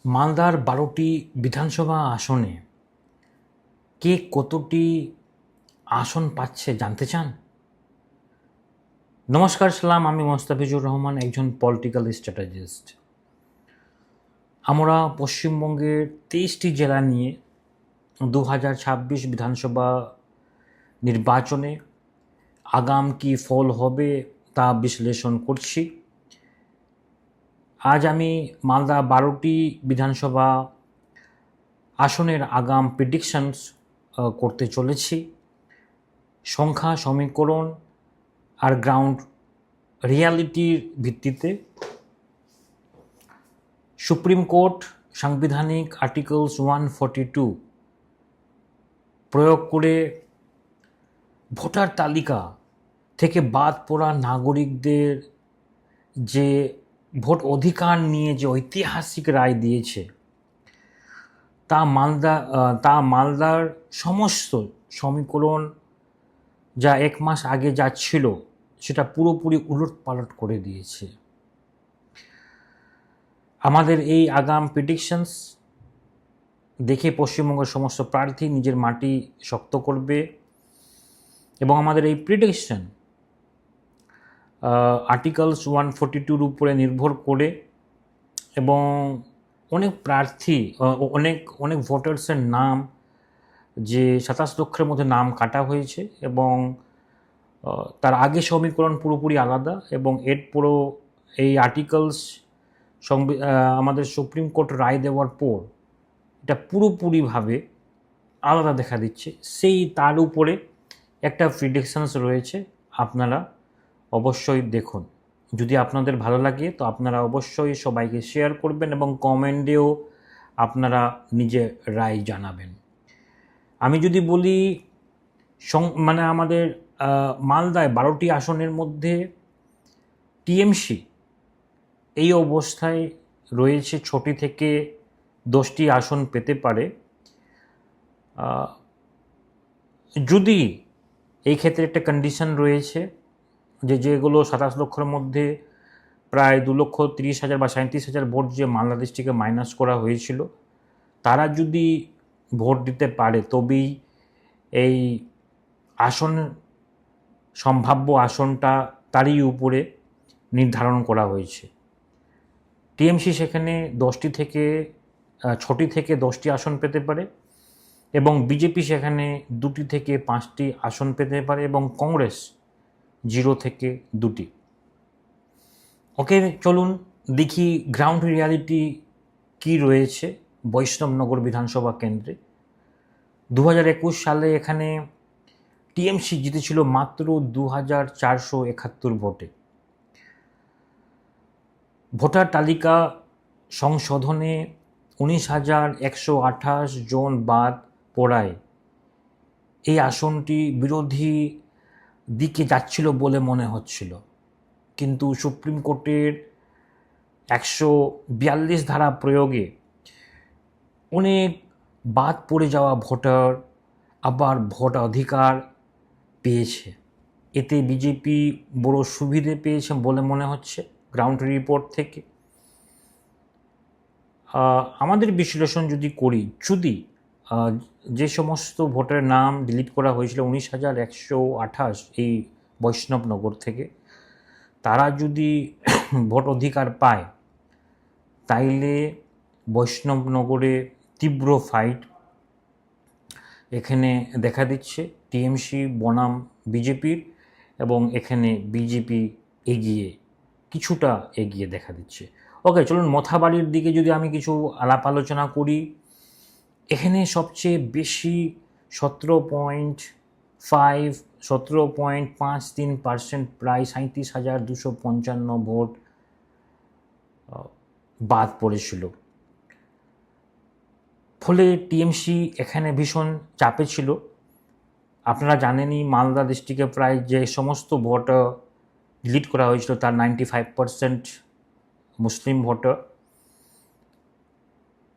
মালদার ১২টি বিধানসভা আসনে কে কতটি আসন পাচ্ছে জানতে চান? নমস্কার, সালাম। আমি মোস্তাফিজুর রহমান, একজন পলিটিক্যাল স্ট্র্যাটেজিস্ট। আমরা পশ্চিমবঙ্গের ২৩টি জেলা নিয়ে ২০২৬ বিধানসভা নির্বাচনে আগাম কী ফল হবে তা বিশ্লেষণ করছি। আজ আমি মালদা ১২টি বিধানসভা আসনের আগাম প্রেডিকশনস করতে চলেছি। সংখ্যা, সমীকরণ আর গ্রাউন্ড রিয়ালিটির ভিত্তিতে। সুপ্রিম কোর্ট সাংবিধানিক আর্টিকেলস 142 প্রয়োগ করে ভোটার তালিকা থেকে বাদ পড়া নাগরিকদের যে ভোট অধিকার নিয়ে যে ঐতিহাসিক রায় দিয়েছে, তা মালদার সমস্ত সমীকরণ যা ১ মাস আগে যা ছিল সেটা পুরোপুরি উলটপালট করে দিয়েছে। আমাদের এই আগাম প্রেডিকশনস দেখে পশ্চিমবঙ্গের সমস্ত প্রার্থী নিজের মাটি শক্ত করবে এবং আমাদের এই প্রেডিকশন আর্টিকেলস 142-র উপরে নির্ভর করে এবং অনেক প্রার্থী, অনেক ভোটার্সের নাম, যে ২৭ লক্ষের মধ্যে নাম কাটা হয়েছে এবং তার আগে সমীকরণ পুরোপুরি আলাদা এবং এর পুরো এই আর্টিকেলস আমাদের সুপ্রিম কোর্ট রায় দেওয়ার পর এটা পুরোপুরিভাবে আলাদা দেখা দিচ্ছে। তার উপরে একটা প্রেডিকশনস রয়েছে, আপনারা অবশ্যই দেখুন। যদি আপনাদের ভালো লাগে তো আপনারা অবশ্যই সবাইকে শেয়ার করবেন এবং কমেন্টেও আপনারা নিজের রায় জানাবেন। আমি যদি বলি আমাদের মালদায় ১২টি আসনের মধ্যে টিএমসি এই অবস্থায় রয়েছে, ৬টি থেকে ১০টি আসন পেতে পারে। যদি এই ক্ষেত্রে একটা কন্ডিশন রয়েছে যেগুলো ২৭ লক্ষের মধ্যে প্রায় ২,৩০,০০০ বা ৩৭,০০০ ভোট যে মালদা ডিস্ট্রিক্টে মাইনাস করা হয়েছিল, তারা যদি ভোট দিতে পারে তবেই এই আসন, সম্ভাব্য আসনটা তারই উপরে নির্ধারণ করা হয়েছে। টিএমসি সেখানে ৬টি থেকে ১০টি আসন পেতে পারে এবং বিজেপি সেখানে ২টি থেকে ৫টি আসন পেতে পারে এবং কংগ্রেস 0 থেকে 2টি। ওকে, চলুন দেখি গ্রাউন্ড রিয়ালিটি কি রয়েছে বৈষ্ণবনগর বিধানসভা কেন্দ্রে। ২০২১ সালে এখানে টিএমসি জিতেছিল মাত্র ২,৪৭১ ভোটে। ভোটার তালিকা সংশোধনে ১৯,১২৮ জন বাদ পড়ায় এই আসনটি বিরোধী দিকে যাচ্ছিল বলে মনে হচ্ছিল, কিন্তু সুপ্রিম কোর্টের ১৪২ ধারা প্রয়োগে অনেক বাদ পড়ে যাওয়া ভোটার আবার ভোট অধিকার পেয়েছে। এতে বিজেপি বড় সুবিধে পেয়েছে বলে মনে হচ্ছে গ্রাউন্ড রিপোর্ট থেকে। আমাদের বিশ্লেষণ যদি করি, যদি যে সমস্ত ভোটার নাম ডিলিট করা হয়েছিল ১৯,১২৮ এই বৈষ্ণবনগর থেকে, তারা যদি ভোট অধিকার পায় তাইলে বৈষ্ণবনগরে তীব্র ফাইট এখানে দেখা দিচ্ছে টিএমসি বনাম বিজেপির, এবং এখানে বিজেপি কিছুটা এগিয়ে দেখা দিচ্ছে। ওকে, চলুন মথাবাড়ির দিকে যদি আমি কিছু আলাপ আলোচনা করি। এখানে সবচেয়ে বেশি 17.53%, প্রায় 37,255 ভোট বাদ পড়েছিল। ফলে টিএমসি এখানে ভীষণ চাপে ছিল। আপনারা জানেনই মালদা ডিস্ট্রিক্টে প্রায় যে সমস্ত ভোট ডিলিট করা হয়েছিল তার 95% মুসলিম ভোটার।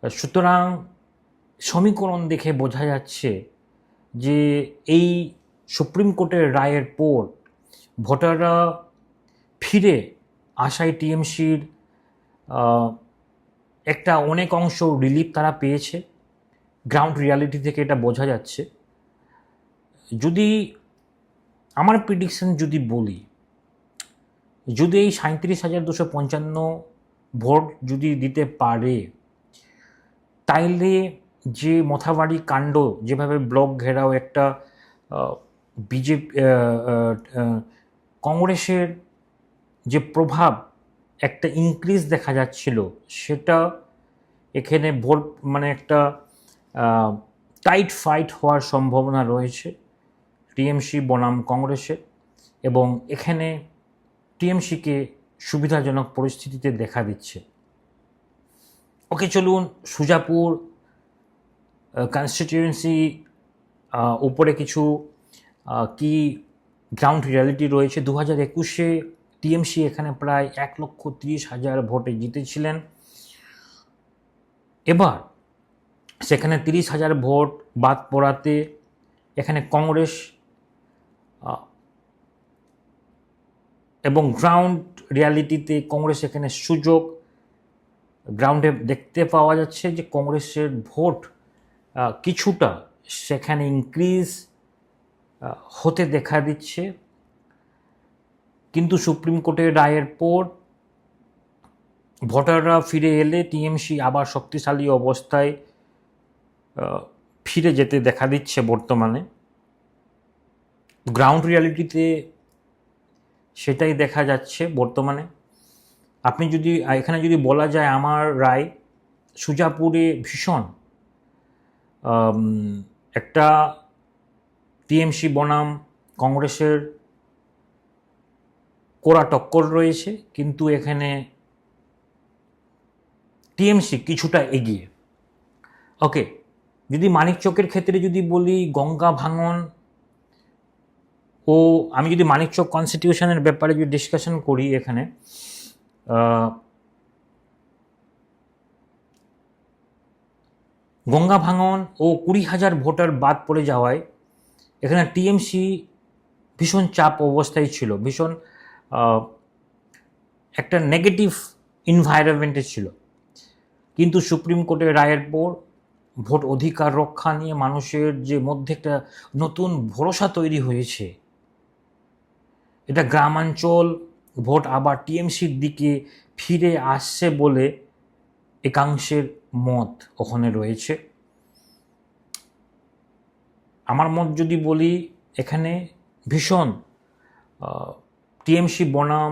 সুতরাং সমীকরণ দেখে বোঝা যাচ্ছে যে এই সুপ্রিম কোর্টের রায়ের পর ভোটাররা ফিরে আসায় টিএমসির একটা অনেক অংশ রিলিফ তারা পেয়েছে, গ্রাউন্ড রিয়ালিটি থেকে এটা বোঝা যাচ্ছে। যদি আমার প্রিডিকশন যদি বলি, যদি এই 37,255 ভোট যদি দিতে পারে, তাইলে যে মথাবাড়ি কাণ্ড, যেভাবে ব্লক ঘেরাও একটা বিজেপি কংগ্রেসের যে প্রভাব একটা ইনক্রিজ দেখা যাচ্ছিল, সেটা এখানে ভোট মানে একটা টাইট ফাইট হওয়ার সম্ভাবনা রয়েছে টিএমসি বনাম কংগ্রেসের, এবং এখানে টিএমসিকে সুবিধাজনক পরিস্থিতিতে দেখা দিচ্ছে। ওকে, চলুন সুজাপুর কনস্টিটিউয়েন্সি উপরে কিছু কি গ্রাউন্ড রিয়ালিটি রয়েছে। 2021-এ টিএমসি এখানে প্রায় 1,30,000 ভোটে জিতেছিলেন। এবার সেখানে 30,000 ভোট বাদ পড়াতে এখানে কংগ্রেস এবং গ্রাউন্ড রিয়ালিটিতে কংগ্রেস এখানে সুযোগ গ্রাউন্ডে দেখতে পাওয়া যাচ্ছে যে কংগ্রেসের ভোট কিছুটা সেখানে ইনক্রিজ হতে দেখা দিচ্ছে। কিন্তু সুপ্রিম কোর্টের রায়ের পর ভোটাররা ফিরে এলে টিএমসি আবার শক্তিশালী অবস্থায় ফিরে যেতে দেখা দিচ্ছে বর্তমানে। গ্রাউন্ড রিয়ালিটিতে সেটাই দেখা যাচ্ছে বর্তমানে। আপনি যদি এখানে যদি বলা যায় আমার রায়, সুজাপুরে ভীষণ একটা টিএমসি বনাম কংগ্রেসের কড়া টক্কর রয়েছে, কিন্তু এখানে টিএমসি কিছুটা এগিয়ে। ওকে, যদি মানিকচকের ক্ষেত্রে যদি বলি, গঙ্গা ভাঙন ও আমি যদি মানিকচক কনস্টিটিউশনের ব্যাপারে যদি ডিসকাশন করি, এখানে গঙ্গা ভাঙন ও 20,000 ভোটার বাদ পড়ে যাওয়ায় এখানে টিএমসি ভীষণ চাপ অবস্থায় ছিল, ভীষণ একটা নেগেটিভ এনভায়রনমেন্টে ছিল। কিন্তু সুপ্রিম কোর্টের রায়ের পর ভোট অধিকার রক্ষা নিয়ে মানুষের যে মধ্যে একটা নতুন ভরসা তৈরি হয়েছে, এটা গ্রামাঞ্চল ভোট আবার টিএমসির দিকে ফিরে আসছে বলে একাংশের মত ওখানে রয়েছে। আমার মত যদি বলি, এখানে ভীষণ টিএমসি বনাম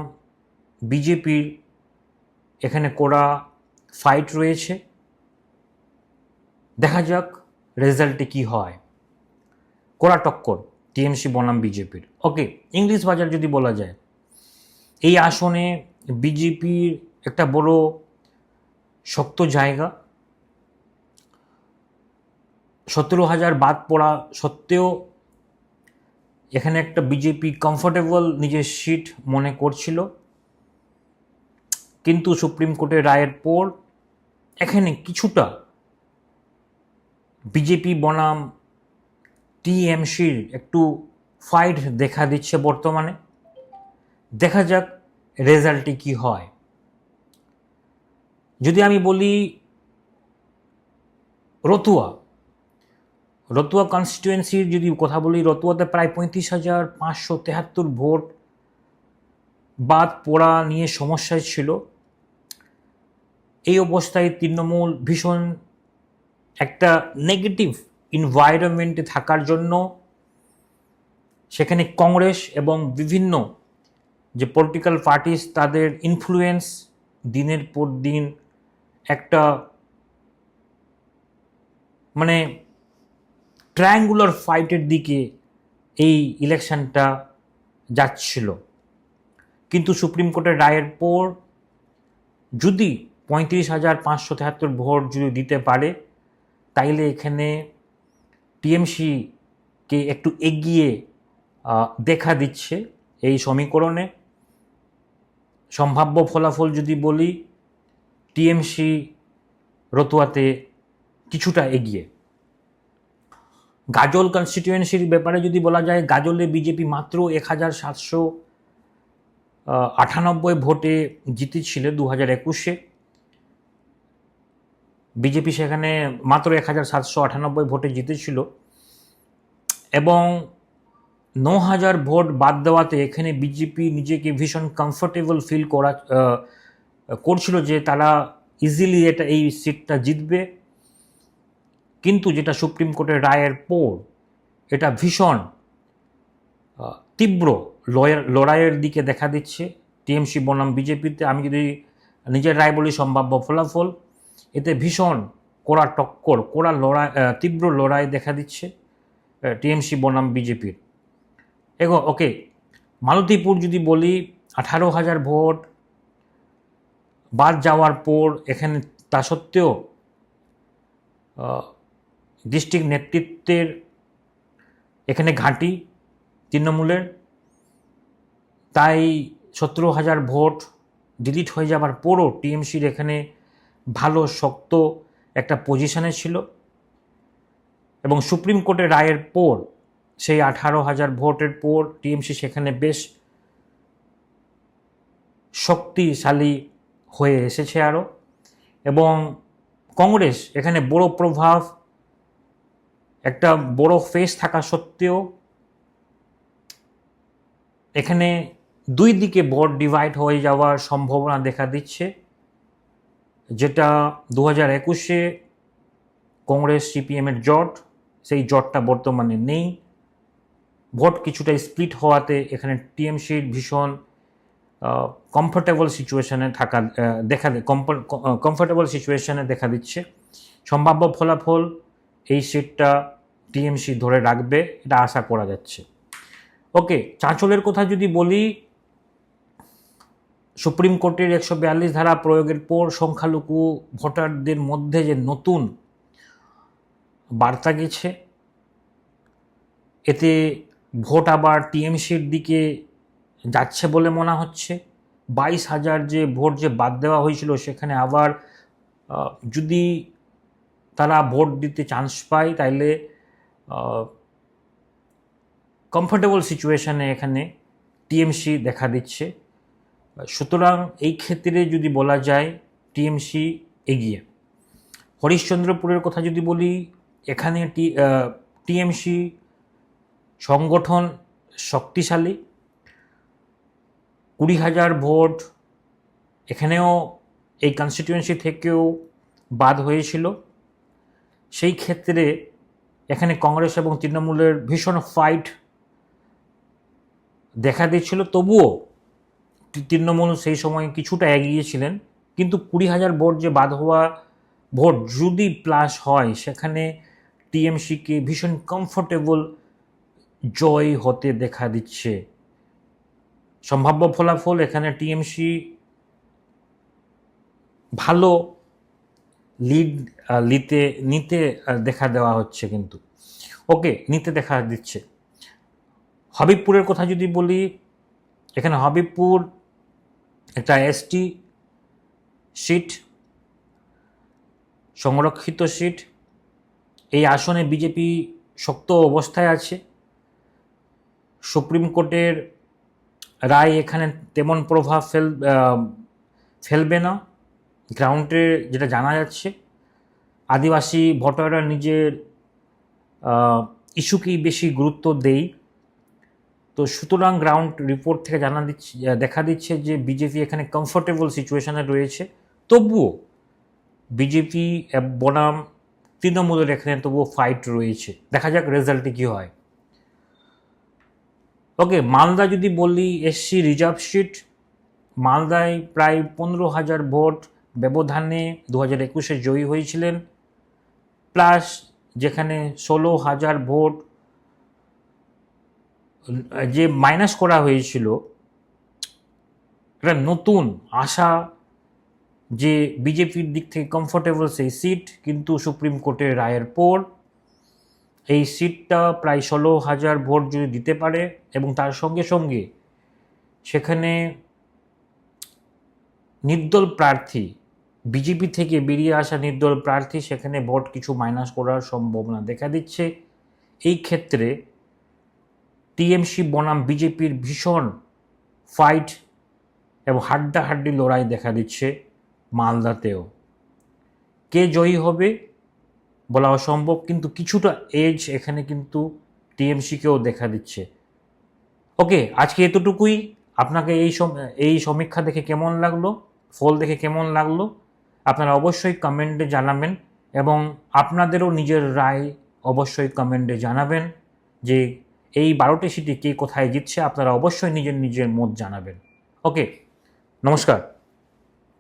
বিজেপির এখানে কড়া ফাইট রয়েছে। দেখা যাক রেজাল্টে কি হয়। কড়া টক্কর টিএমসি বনাম বিজেপির। ওকে, ইংলিশ বাজার যদি বলা যায়, এই আসনে বিজেপির একটা বড় শক্ত জায়গা। 17,000 বাদ পড়া সত্ত্বেও এখানে একটা বিজেপি কমফোর্টেবল নিজের সিট মনে করছিল, কিন্তু সুপ্রিম কোর্টের রায়ের পর এখানে কিছুটা বিজেপি বনাম টিএমসির একটু ফাইট দেখা দিচ্ছে বর্তমানে। দেখা যাক রেজাল্টে কি হয়। যদি আমি বলি রতুয়া কনস্টিটুয়েন্সির যদি কথা বলি, রতুয়াতে প্রায় 35,573 ভোট বাদ পড়া নিয়ে সমস্যায় ছিল। এই অবস্থায় তৃণমূল ভীষণ একটা নেগেটিভ এনভায়রনমেন্টে থাকার জন্য সেখানে কংগ্রেস এবং বিভিন্ন যে পলিটিক্যাল পার্টিস, তাদের ইনফ্লুয়েন্স দিনের পর দিন একটা মানে ট্রায়াঙ্গুলার ফাইটের দিকে এই ইলেকশনটা যাচ্ছিল। কিন্তু সুপ্রিম কোর্টের রায়ের পর যদি 35,573 ভোট যদি দিতে পারে, তাইলে এখানে টিএমসিকে একটু এগিয়ে দেখা দিচ্ছে এই সমীকরণে। সম্ভাব্য ফলাফল যদি বলি, টিএমসি রতুয়াতে কিছুটা এগিয়ে। গাজল কনস্টিটিউয়েন্সির ব্যাপারে যদি বলা যায়, গাজলে বিজেপি মাত্র 1,798 ভোটে জিতেছিল 2021-এ। 2021-এ 1,798 ভোটে 1,798 ভোটে 1,798 ভোটে 1,798 ভোটে বিজেপি সেখানে মাত্র 1798 ভোটে জিতেছিল, এবং 9000 ভোট বাদ দেওয়াতে এখানে বিজেপি নিজেকে ভীষণ কমফোর্টেবল ফিল করছিল যে তারা ইজিলি এই সিটটা জিতবে। কিন্তু যেটা সুপ্রিম কোর্টের রায়ের পর এটা ভীষণ তীব্র লড়াইয়ের দিকে দেখা দিচ্ছে টিএমসি বনাম বিজেপিতে। আমি যদি নিজের রায় বলি সম্ভাব্য ফলাফল, এতে ভীষণ কড়া টক্কর, কড়া লড়াই, তীব্র লড়াই দেখা দিচ্ছে টিএমসি বনাম বিজেপির। ওকে, মালতীপুর যদি বলি 18,000 ভোট বাদ যাওয়ার পর এখানে তা সত্ত্বেও ডিস্ট্রিক্ট নেতৃত্বের এখানে ঘাঁটি তৃণমূলের, তাই 17,000 ভোট ডিলিট হয়ে যাবার পরও টিএমসির এখানে ভালো শক্ত একটা পজিশনে ছিল, এবং সুপ্রিম কোর্টের রায়ের পর সেই 18,000 ভোটের পর টিএমসি সেখানে বেশ শক্তিশালী হয়ে এসেছে আরও। এবং কংগ্রেস এখানে বড় প্রভাব, একটা বড় ফেস থাকা সত্ত্বেও এখানে দুই দিকে ভোট ডিভাইড হয়ে যাওয়ার সম্ভাবনা দেখা দিচ্ছে, যেটা 2021-এ কংগ্রেস সিপিএমের জোট, সেই জোটটা বর্তমানে নেই। ভোট কিছুটা স্প্লিট হওয়াতে এখানে টিএমসির ভীষণ কমফোর্টেবল সিচুয়েশনে দেখা দিচ্ছে। সম্ভাব্য ফলাফল এই সিটটা টিএমসি ধরে রাখবে, এটা আশা করা যাচ্ছে। ওকে, চাঁচলের কথা যদি বলি, সুপ্রিম কোর্টের 142 ধারা প্রয়োগের পর সংখ্যালঘু ভোটারদের মধ্যে যে নতুন বার্তা গেছে, এতে ভোট আবার টিএমসির দিকে যাচ্ছে বলে মনে হচ্ছে। 22,000 যে ভোট যে বাদ দেওয়া হয়েছিল, সেখানে আবার যদি তারা ভোট দিতে চান্স পায়, তাইলে কমফোর্টেবল সিচুয়েশনে এখানে টিএমসি দেখা দিচ্ছে। সুতরাং এই ক্ষেত্রে যদি বলা যায় টিএমসি এগিয়ে। হরিশ্চন্দ্রপুরের কথা যদি বলি, এখানে টিএমসি সংগঠন শক্তিশালী, 20,000 ভোট এখানেও এই কনস্টিটিউয়েন্সি থেকেও বাদ হয়েছিল। সেই ক্ষেত্রে এখানে কংগ্রেস এবং তৃণমূলের ভীষণ ফাইট দেখা দিচ্ছিল, তবুও তৃণমূল সেই সময় কিছুটা এগিয়েছিলেন। কিন্তু 20,000 ভোট যে বাদ হওয়া ভোট যদি প্লাস হয়, সেখানে টিএমসিকে ভীষণ কমফোর্টেবল জয় হতে দেখা দিচ্ছে। সম্ভাব্য ফলাফল এখানে টিএমসি ভালো লিড নিতে দেখা দেওয়া হচ্ছে, কিন্তু নিতে দেখা দিচ্ছে। হবিবপুরের কথা যদি বলি, এখানে হবিবপুর একটা এসটি সিট, সংরক্ষিত সিট। এই আসনে বিজেপি শক্ত অবস্থায় আছে। সুপ্রিম কোর্টের রায় এখানে তেমন প্রভাব ফেলবে না। গ্রাউন্ডে যেটা জানা যাচ্ছে, আদিবাসী ভোটাররা নিজের ইস্যুকেই বেশি গুরুত্ব দেয়। তো সুতরাং গ্রাউন্ড রিপোর্ট থেকে দেখা দিচ্ছে যে বিজেপি এখানে কমফোর্টেবল সিচুয়েশনে রয়েছে। তবুও বিজেপি বনাম তৃণমূলের এখানে তবুও ফাইট রয়েছে। দেখা যাক রেজাল্টে কী হয়। মালদা যদি বলি, এসসি রিজার্ভ সিট, মালদায় প্রায় 15,000 ভোট ব্যবধানে 2021-এ জয়ী হয়েছিলেন, প্লাস যেখানে 16,000 ভোট যে মাইনাস করা হয়েছিল, একটা নতুন আশা যে বিজেপির দিক থেকে কমফোর্টেবল সেই সিট। কিন্তু সুপ্রিম কোর্টের রায়ের পর এই সিটটা প্রায় 16,000 ভোট যদি দিতে পারে, এবং তার সঙ্গে সঙ্গে সেখানে নির্দল প্রার্থী, বিজেপি থেকে বেরিয়ে আসা নির্দল প্রার্থী, সেখানে ভোট কিছু মাইনাস করার সম্ভাবনা দেখা দিচ্ছে। এই ক্ষেত্রে টিএমসি বনাম বিজেপির ভীষণ ফাইট এবং হাড্ডাহাড্ডি লড়াই দেখা দিচ্ছে মালদাতেও। কে জয়ী হবে বলা অসম্ভব, কিন্তু কিছুটা এজ এখানে কিন্তু টিএমসিকেও দেখা দিচ্ছে। ওকে, আজকে এতটুকুই। আপনাকে এই সমীক্ষা দেখে কেমন লাগলো, ফল দেখে কেমন লাগলো, আপনারা অবশ্যই কমেন্টে জানাবেন, এবং আপনাদেরও নিজের রায় অবশ্যই কমেন্টে জানাবেন যে এই 12টি সিটি কে কোথায় জিতছে। আপনারা অবশ্যই নিজের নিজের মত জানাবেন। ওকে, নমস্কার।